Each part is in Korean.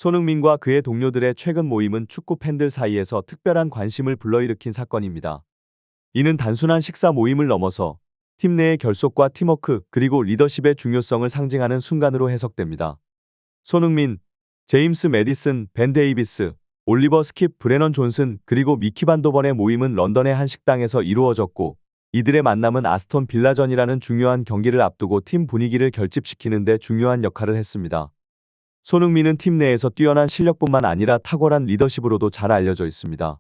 손흥민과 그의 동료들의 최근 모임은 축구 팬들 사이에서 특별한 관심을 불러일으킨 사건입니다. 이는 단순한 식사 모임을 넘어서 팀 내의 결속과 팀워크 그리고 리더십의 중요성을 상징하는 순간으로 해석됩니다. 손흥민, 제임스 매디슨, 벤 데이비스, 올리버 스킵, 브레넌 존슨 그리고 미키 반 도번의 모임은 런던의 한 식당에서 이루어졌고, 이들의 만남은 아스톤 빌라전이라는 중요한 경기를 앞두고 팀 분위기를 결집시키는 데 중요한 역할을 했습니다. 손흥민은 팀 내에서 뛰어난 실력뿐만 아니라 탁월한 리더십으로도 잘 알려져 있습니다.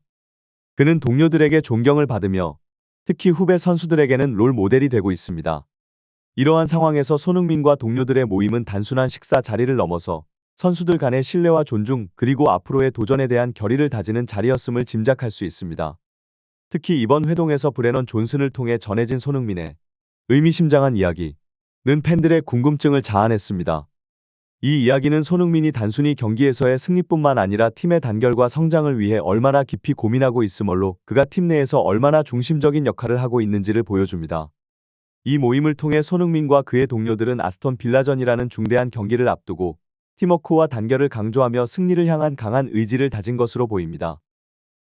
그는 동료들에게 존경을 받으며 특히 후배 선수들에게는 롤 모델이 되고 있습니다. 이러한 상황에서 손흥민과 동료들의 모임은 단순한 식사 자리를 넘어서 선수들 간의 신뢰와 존중 그리고 앞으로의 도전에 대한 결의를 다지는 자리였음을 짐작할 수 있습니다. 특히 이번 회동에서 브레넌 존슨을 통해 전해진 손흥민의 의미심장한 이야기는 팬들의 궁금증을 자아냈습니다. 이 이야기는 손흥민이 단순히 경기에서의 승리뿐만 아니라 팀의 단결과 성장을 위해 얼마나 깊이 고민하고 있으므로 그가 팀 내에서 얼마나 중심적인 역할을 하고 있는지를 보여줍니다. 이 모임을 통해 손흥민과 그의 동료들은 아스톤 빌라전이라는 중대한 경기를 앞두고 팀워크와 단결을 강조하며 승리를 향한 강한 의지를 다진 것으로 보입니다.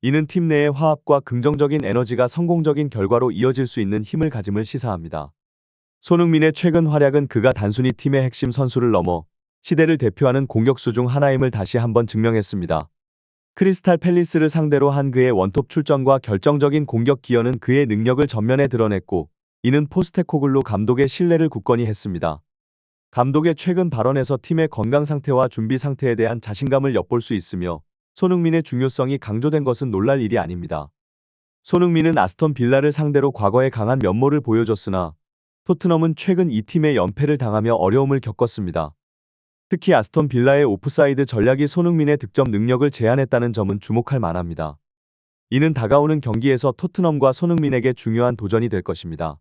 이는 팀 내의 화합과 긍정적인 에너지가 성공적인 결과로 이어질 수 있는 힘을 가짐을 시사합니다. 손흥민의 최근 활약은 그가 단순히 팀의 핵심 선수를 넘어 시대를 대표하는 공격수 중 하나임을 다시 한번 증명했습니다. 크리스탈 팰리스를 상대로 한 그의 원톱 출전과 결정적인 공격 기여는 그의 능력을 전면에 드러냈고, 이는 포스테코글루 감독의 신뢰를 굳건히 했습니다. 감독의 최근 발언에서 팀의 건강 상태와 준비 상태에 대한 자신감을 엿볼 수 있으며 손흥민의 중요성이 강조된 것은 놀랄 일이 아닙니다. 손흥민은 아스톤 빌라를 상대로 과거에 강한 면모를 보여줬으나 토트넘은 최근 이 팀의 연패를 당하며 어려움을 겪었습니다. 특히 아스톤 빌라의 오프사이드 전략이 손흥민의 득점 능력을 제한했다는 점은 주목할 만합니다. 이는 다가오는 경기에서 토트넘과 손흥민에게 중요한 도전이 될 것입니다.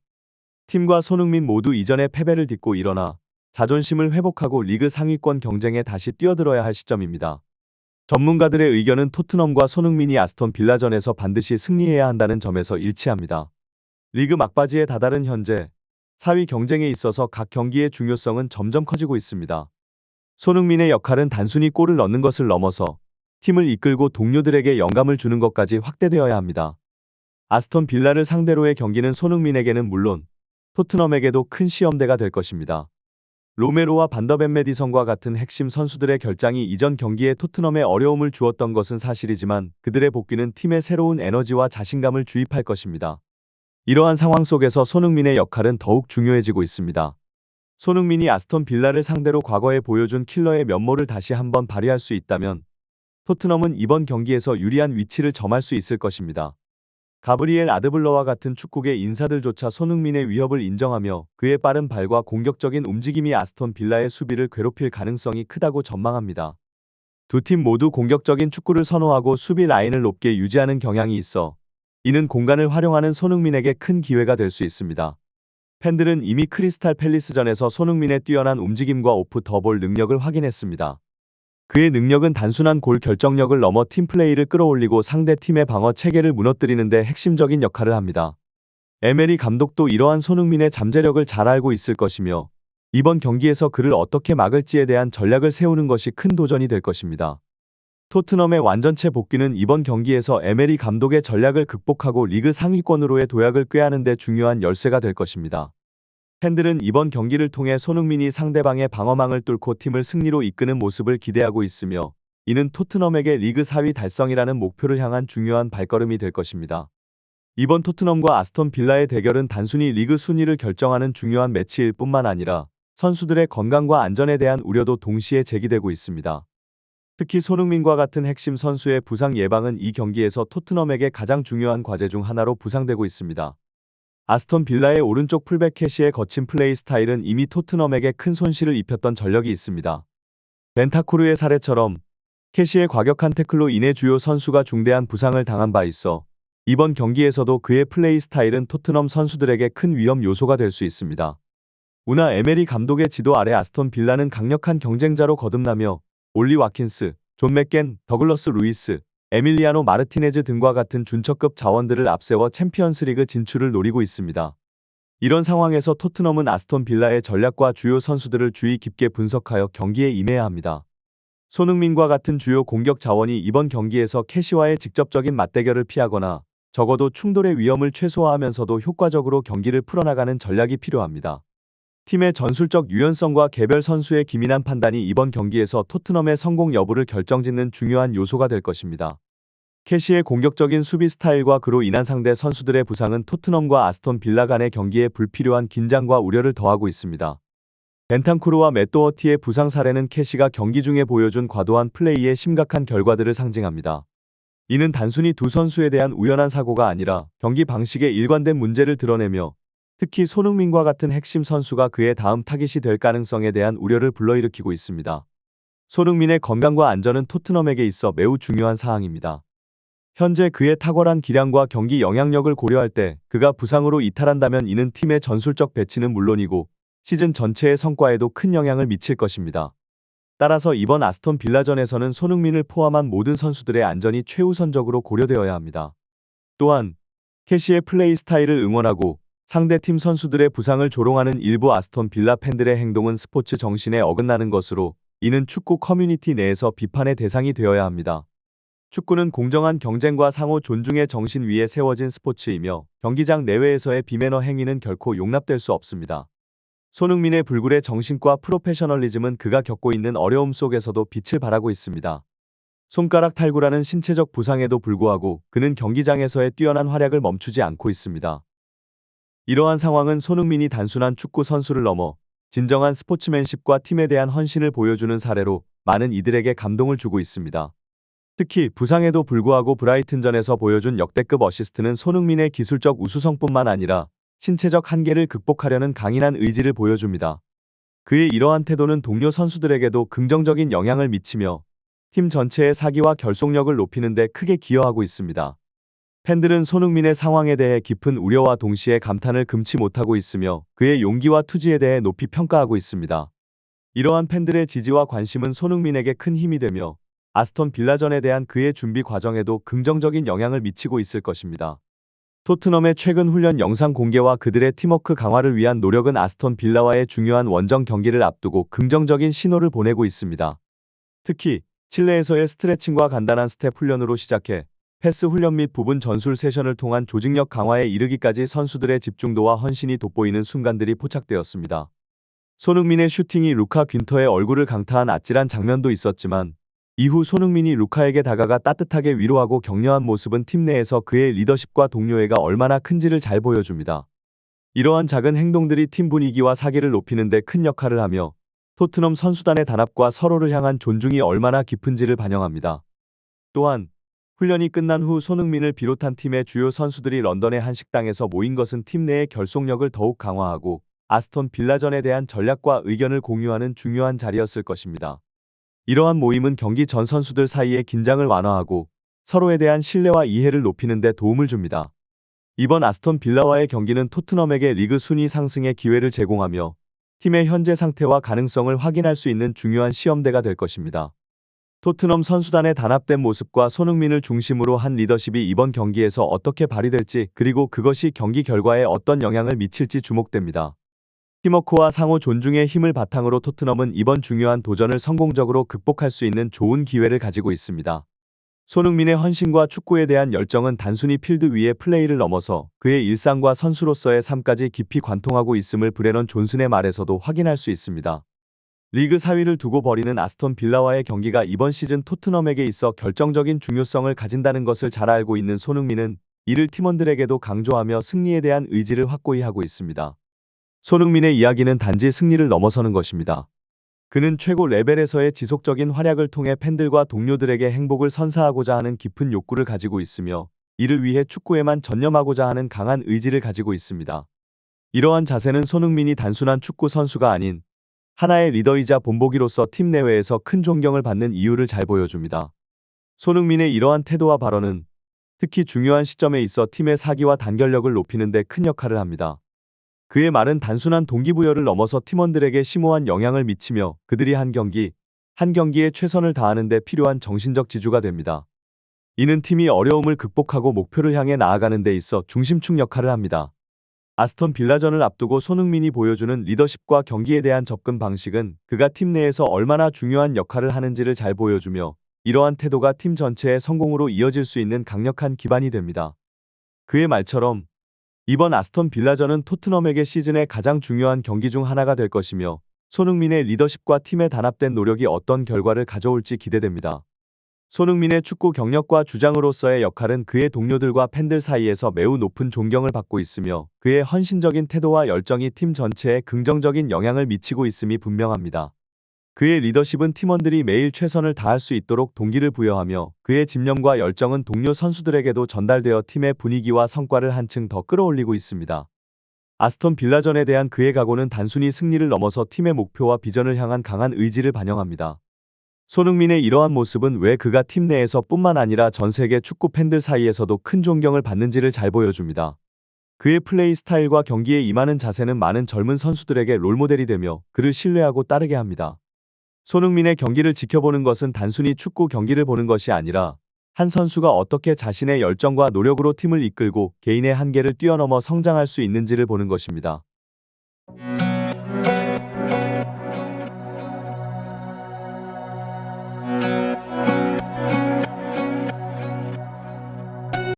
팀과 손흥민 모두 이전의 패배를 딛고 일어나 자존심을 회복하고 리그 상위권 경쟁에 다시 뛰어들어야 할 시점입니다. 전문가들의 의견은 토트넘과 손흥민이 아스톤 빌라전에서 반드시 승리해야 한다는 점에서 일치합니다. 리그 막바지에 다다른 현재 4위 경쟁에 있어서 각 경기의 중요성은 점점 커지고 있습니다. 손흥민의 역할은 단순히 골을 넣는 것을 넘어서 팀을 이끌고 동료들에게 영감을 주는 것까지 확대되어야 합니다. 아스톤 빌라를 상대로의 경기는 손흥민에게는 물론 토트넘에게도 큰 시험대가 될 것입니다. 로메로와 반더벤 메디선과 같은 핵심 선수들의 결장이 이전 경기에 토트넘에 어려움을 주었던 것은 사실이지만 그들의 복귀는 팀에 새로운 에너지와 자신감을 주입할 것입니다. 이러한 상황 속에서 손흥민의 역할은 더욱 중요해지고 있습니다. 손흥민이 아스톤 빌라를 상대로 과거에 보여준 킬러의 면모를 다시 한번 발휘할 수 있다면 토트넘은 이번 경기에서 유리한 위치를 점할 수 있을 것입니다. 가브리엘 아드블러와 같은 축구계 인사들조차 손흥민의 위협을 인정하며 그의 빠른 발과 공격적인 움직임이 아스톤 빌라의 수비를 괴롭힐 가능성이 크다고 전망합니다. 두 팀 모두 공격적인 축구를 선호하고 수비 라인을 높게 유지하는 경향이 있어 이는 공간을 활용하는 손흥민에게 큰 기회가 될 수 있습니다. 팬들은 이미 크리스탈 팰리스전에서 손흥민의 뛰어난 움직임과 오프 더 볼 능력을 확인했습니다. 그의 능력은 단순한 골 결정력을 넘어 팀플레이를 끌어올리고 상대 팀의 방어 체계를 무너뜨리는 데 핵심적인 역할을 합니다. 에메리 감독도 이러한 손흥민의 잠재력을 잘 알고 있을 것이며 이번 경기에서 그를 어떻게 막을지에 대한 전략을 세우는 것이 큰 도전이 될 것입니다. 토트넘의 완전체 복귀는 이번 경기에서 에메리 감독의 전략을 극복하고 리그 상위권으로의 도약을 꾀하는 데 중요한 열쇠가 될 것입니다. 팬들은 이번 경기를 통해 손흥민이 상대방의 방어망을 뚫고 팀을 승리로 이끄는 모습을 기대하고 있으며 이는 토트넘에게 리그 4위 달성이라는 목표를 향한 중요한 발걸음이 될 것입니다. 이번 토트넘과 아스톤 빌라의 대결은 단순히 리그 순위를 결정하는 중요한 매치일 뿐만 아니라 선수들의 건강과 안전에 대한 우려도 동시에 제기되고 있습니다. 특히 손흥민과 같은 핵심 선수의 부상 예방은 이 경기에서 토트넘에게 가장 중요한 과제 중 하나로 부상되고 있습니다. 아스톤 빌라의 오른쪽 풀백 캐시의 거친 플레이 스타일은 이미 토트넘에게 큰 손실을 입혔던 전력이 있습니다. 벤타쿠르의 사례처럼 캐시의 과격한 태클로 인해 주요 선수가 중대한 부상을 당한 바 있어 이번 경기에서도 그의 플레이 스타일은 토트넘 선수들에게 큰 위험 요소가 될 수 있습니다. 우나 에메리 감독의 지도 아래 아스톤 빌라는 강력한 경쟁자로 거듭나며 올리 와킨스, 존 맥겐, 더글러스 루이스, 에밀리아노 마르티네즈 등과 같은 준척급 자원들을 앞세워 챔피언스리그 진출을 노리고 있습니다. 이런 상황에서 토트넘은 아스톤 빌라의 전략과 주요 선수들을 주의 깊게 분석하여 경기에 임해야 합니다. 손흥민과 같은 주요 공격 자원이 이번 경기에서 캐시와의 직접적인 맞대결을 피하거나 적어도 충돌의 위험을 최소화하면서도 효과적으로 경기를 풀어나가는 전략이 필요합니다. 팀의 전술적 유연성과 개별 선수의 기민한 판단이 이번 경기에서 토트넘의 성공 여부를 결정짓는 중요한 요소가 될 것입니다. 캐시의 공격적인 수비 스타일과 그로 인한 상대 선수들의 부상은 토트넘과 아스톤 빌라 간의 경기에 불필요한 긴장과 우려를 더하고 있습니다. 벤탄쿠르와 맷도어티의 부상 사례는 캐시가 경기 중에 보여준 과도한 플레이의 심각한 결과들을 상징합니다. 이는 단순히 두 선수에 대한 우연한 사고가 아니라 경기 방식의 일관된 문제를 드러내며 특히 손흥민과 같은 핵심 선수가 그의 다음 타깃이 될 가능성에 대한 우려를 불러일으키고 있습니다. 손흥민의 건강과 안전은 토트넘에게 있어 매우 중요한 사항입니다. 현재 그의 탁월한 기량과 경기 영향력을 고려할 때 그가 부상으로 이탈한다면 이는 팀의 전술적 배치는 물론이고 시즌 전체의 성과에도 큰 영향을 미칠 것입니다. 따라서 이번 아스톤 빌라전에서는 손흥민을 포함한 모든 선수들의 안전이 최우선적으로 고려되어야 합니다. 또한 캐시의 플레이 스타일을 응원하고 상대팀 선수들의 부상을 조롱하는 일부 아스톤 빌라 팬들의 행동은 스포츠 정신에 어긋나는 것으로 이는 축구 커뮤니티 내에서 비판의 대상이 되어야 합니다. 축구는 공정한 경쟁과 상호 존중의 정신 위에 세워진 스포츠이며 경기장 내외에서의 비매너 행위는 결코 용납될 수 없습니다. 손흥민의 불굴의 정신과 프로페셔널리즘은 그가 겪고 있는 어려움 속에서도 빛을 발하고 있습니다. 손가락 탈구라는 신체적 부상에도 불구하고 그는 경기장에서의 뛰어난 활약을 멈추지 않고 있습니다. 이러한 상황은 손흥민이 단순한 축구 선수를 넘어 진정한 스포츠맨십과 팀에 대한 헌신을 보여주는 사례로 많은 이들에게 감동을 주고 있습니다. 특히 부상에도 불구하고 브라이튼전에서 보여준 역대급 어시스트는 손흥민의 기술적 우수성뿐만 아니라 신체적 한계를 극복하려는 강인한 의지를 보여줍니다. 그의 이러한 태도는 동료 선수들에게도 긍정적인 영향을 미치며 팀 전체의 사기와 결속력을 높이는 데 크게 기여하고 있습니다. 팬들은 손흥민의 상황에 대해 깊은 우려와 동시에 감탄을 금치 못하고 있으며 그의 용기와 투지에 대해 높이 평가하고 있습니다. 이러한 팬들의 지지와 관심은 손흥민에게 큰 힘이 되며 아스톤 빌라전에 대한 그의 준비 과정에도 긍정적인 영향을 미치고 있을 것입니다. 토트넘의 최근 훈련 영상 공개와 그들의 팀워크 강화를 위한 노력은 아스톤 빌라와의 중요한 원정 경기를 앞두고 긍정적인 신호를 보내고 있습니다. 특히 실내에서의 스트레칭과 간단한 스텝 훈련으로 시작해 패스 훈련 및 부분 전술 세션을 통한 조직력 강화에 이르기까지 선수들의 집중도와 헌신이 돋보이는 순간들이 포착되었습니다. 손흥민의 슈팅이 루카 귄터의 얼굴을 강타한 아찔한 장면도 있었지만 이후 손흥민이 루카에게 다가가 따뜻하게 위로하고 격려한 모습은 팀 내에서 그의 리더십과 동료애가 얼마나 큰지를 잘 보여줍니다. 이러한 작은 행동들이 팀 분위기와 사기를 높이는 데 큰 역할을 하며 토트넘 선수단의 단합과 서로를 향한 존중이 얼마나 깊은지를 반영합니다. 또한 훈련이 끝난 후 손흥민을 비롯한 팀의 주요 선수들이 런던의 한 식당에서 모인 것은 팀 내의 결속력을 더욱 강화하고 아스톤 빌라전에 대한 전략과 의견을 공유하는 중요한 자리였을 것입니다. 이러한 모임은 경기 전 선수들 사이의 긴장을 완화하고 서로에 대한 신뢰와 이해를 높이는 데 도움을 줍니다. 이번 아스톤 빌라와의 경기는 토트넘에게 리그 순위 상승의 기회를 제공하며 팀의 현재 상태와 가능성을 확인할 수 있는 중요한 시험대가 될 것입니다. 토트넘 선수단의 단합된 모습과 손흥민을 중심으로 한 리더십이 이번 경기에서 어떻게 발휘될지 그리고 그것이 경기 결과에 어떤 영향을 미칠지 주목됩니다. 팀워크와 상호 존중의 힘을 바탕으로 토트넘은 이번 중요한 도전을 성공적으로 극복할 수 있는 좋은 기회를 가지고 있습니다. 손흥민의 헌신과 축구에 대한 열정은 단순히 필드 위의 플레이를 넘어서 그의 일상과 선수로서의 삶까지 깊이 관통하고 있음을 브레넌 존슨의 말에서도 확인할 수 있습니다. 리그 4위를 두고 벌이는 아스톤 빌라와의 경기가 이번 시즌 토트넘에게 있어 결정적인 중요성을 가진다는 것을 잘 알고 있는 손흥민은 이를 팀원들에게도 강조하며 승리에 대한 의지를 확고히 하고 있습니다. 손흥민의 이야기는 단지 승리를 넘어서는 것입니다. 그는 최고 레벨에서의 지속적인 활약을 통해 팬들과 동료들에게 행복을 선사하고자 하는 깊은 욕구를 가지고 있으며 이를 위해 축구에만 전념하고자 하는 강한 의지를 가지고 있습니다. 이러한 자세는 손흥민이 단순한 축구 선수가 아닌 하나의 리더이자 본보기로서 팀 내외에서 큰 존경을 받는 이유를 잘 보여줍니다. 손흥민의 이러한 태도와 발언은 특히 중요한 시점에 있어 팀의 사기와 단결력을 높이는 데 큰 역할을 합니다. 그의 말은 단순한 동기부여를 넘어서 팀원들에게 심오한 영향을 미치며 그들이 한 경기에 최선을 다하는 데 필요한 정신적 지주가 됩니다. 이는 팀이 어려움을 극복하고 목표를 향해 나아가는 데 있어 중심축 역할을 합니다. 아스톤 빌라전을 앞두고 손흥민이 보여주는 리더십과 경기에 대한 접근 방식은 그가 팀 내에서 얼마나 중요한 역할을 하는지를 잘 보여주며 이러한 태도가 팀 전체의 성공으로 이어질 수 있는 강력한 기반이 됩니다. 그의 말처럼 이번 아스톤 빌라전은 토트넘에게 시즌의 가장 중요한 경기 중 하나가 될 것이며 손흥민의 리더십과 팀의 단합된 노력이 어떤 결과를 가져올지 기대됩니다. 손흥민의 축구 경력과 주장으로서의 역할은 그의 동료들과 팬들 사이에서 매우 높은 존경을 받고 있으며 그의 헌신적인 태도와 열정이 팀 전체에 긍정적인 영향을 미치고 있음이 분명합니다. 그의 리더십은 팀원들이 매일 최선을 다할 수 있도록 동기를 부여하며 그의 집념과 열정은 동료 선수들에게도 전달되어 팀의 분위기와 성과를 한층 더 끌어올리고 있습니다. 아스톤 빌라전에 대한 그의 각오는 단순히 승리를 넘어서 팀의 목표와 비전을 향한 강한 의지를 반영합니다. 손흥민의 이러한 모습은 왜 그가 팀 내에서 뿐만 아니라 전 세계 축구 팬들 사이에서도 큰 존경을 받는지를 잘 보여줍니다. 그의 플레이 스타일과 경기에 임하는 자세는 많은 젊은 선수들에게 롤모델이 되며 그를 신뢰하고 따르게 합니다. 손흥민의 경기를 지켜보는 것은 단순히 축구 경기를 보는 것이 아니라 한 선수가 어떻게 자신의 열정과 노력으로 팀을 이끌고 개인의 한계를 뛰어넘어 성장할 수 있는지를 보는 것입니다.